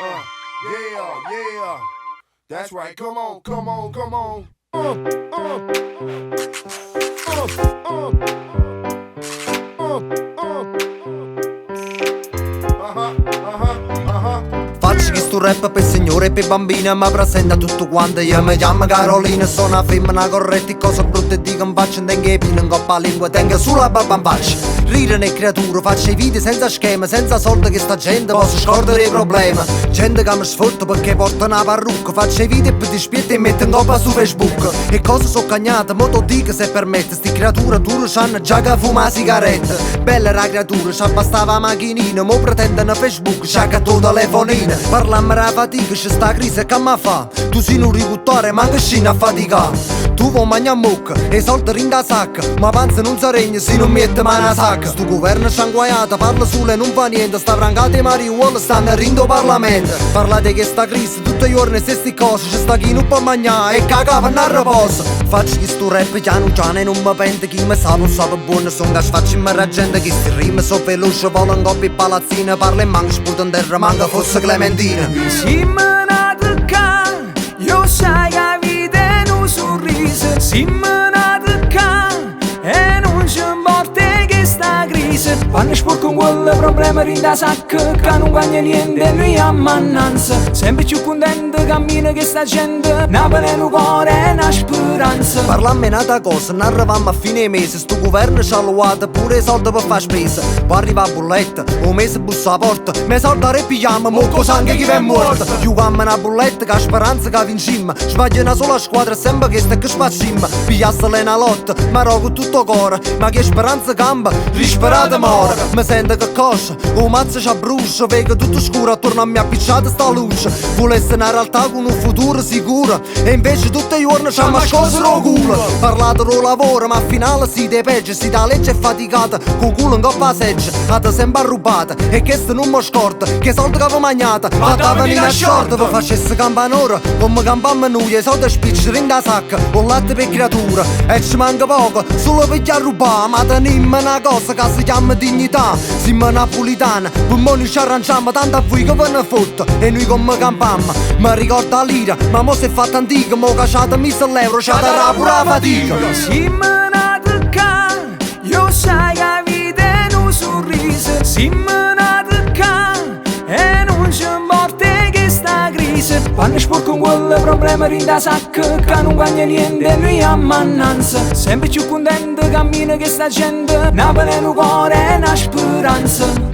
Yeah. That's right. Come on. Faccio che sto rap per signore e per bambine, ma presenta tutto quanto. Io mi chiamo Carolina, sono una femmina corretta e cose brutte dico in faccia. Tengo i pini in coppa lingua, tengo sulla babba in faccia. Ridere e creature, faccio i video senza schema, senza soldi che sta gente posso scordare i problemi. Gente che mi sfrutta perché porta una parrucca, faccio i video per dispietto e metto in coppa su Facebook. E cose so cagnate, mo to dico se permette. Sti creature dure c'hanno già che fuma sigaretta. Bella la creatura, ci bastava la macchinina, mo pretendono Facebook, c'ha che tu telefonina. Parlammi la fatica, c'è sta crisi che mi fa. Tu sei un ricuttore, manca scina a faticare. Tu vuoi mangiare mucca e i soldi rinda sacca, ma panza non si regna se non mette mano a sacca. Sto governo scianguaiato, parla solo e non fa niente. Sta francata e marijuana stanno rindo Parlamento. Parlate che sta crisi tutti i giorni stesse cose. C'è sta chi non può mangiare e cagava a riposo. Faccio che sto rap piano piano e non mi pente. Chi mi sa buono, sono che faccio in la gente. Che sti rime so veloce, vola in coppia e palazzina. Parla e manca sputa in terra, manca fosse Clementina. Si me na tocca, io sai che vita non sorriso. Si me na tocca e non ci importa che sta crisi. Quando sporco un quel problema rinda sacca, che non guagna niente noi a mannanza. Sempre più contento cammina che sta gente, Napoli è un cuore e una speranza. Parlammi un'altra cosa, non arriviamo a fine mese. Sto governo ci ha luato pure i soldi per fare spesa. Poi arriva a bolletta, un mese bussa a porta. Me soldi ripigliamo, mo cosa anche chi è morto. Giugammo una bolletta che ha speranza che vinciamo. Sbaglia una sola squadra, sembra che sta che spacciamo. Pigliassela una lotta, ma rogo tutto cuore. Ma che speranza camba, risperata muore. Mi sento che coscia, un mazzo ci brucia. Vedo tutto scuro, attorno a me appicciata sta luce. Volesse una realtà con un futuro sicuro, e invece tutti i giorni ci hanno scosero il culo. Parlate del lavoro, ma al finale si dei peggio. Si da legge è faticata, con culo in coppa a seggia. Ate sempre rubata, e questo non mi scorda. Che soldi che avevo mangiata, fatta venire a short. Vi facesse campanora, come campammo noi. E soldi spiccioli in da sacca, un latte per creatura. E ci manca poco, solo per chi a rubare. Ma teniamo una cosa che si chiama dignità. Siamo napolitana, per noi ci arrangiamo. Tanto a voi che ve ne fotte, e noi come campammo. Mi ricorda la lira, ma mo si è fatta antica. Mo che c'ha 1.000 euro, c'ha da pure la fatica. Si me na tocca, io sai che vita è un sorriso. Si me na tocca e non ci importa che sta crisi. Quando sporco un quel problema rinda sacca, che non guagna niente noi a mannanza. Sempre più contento cammina che sta gente, Napoli è un cuore e una speranza.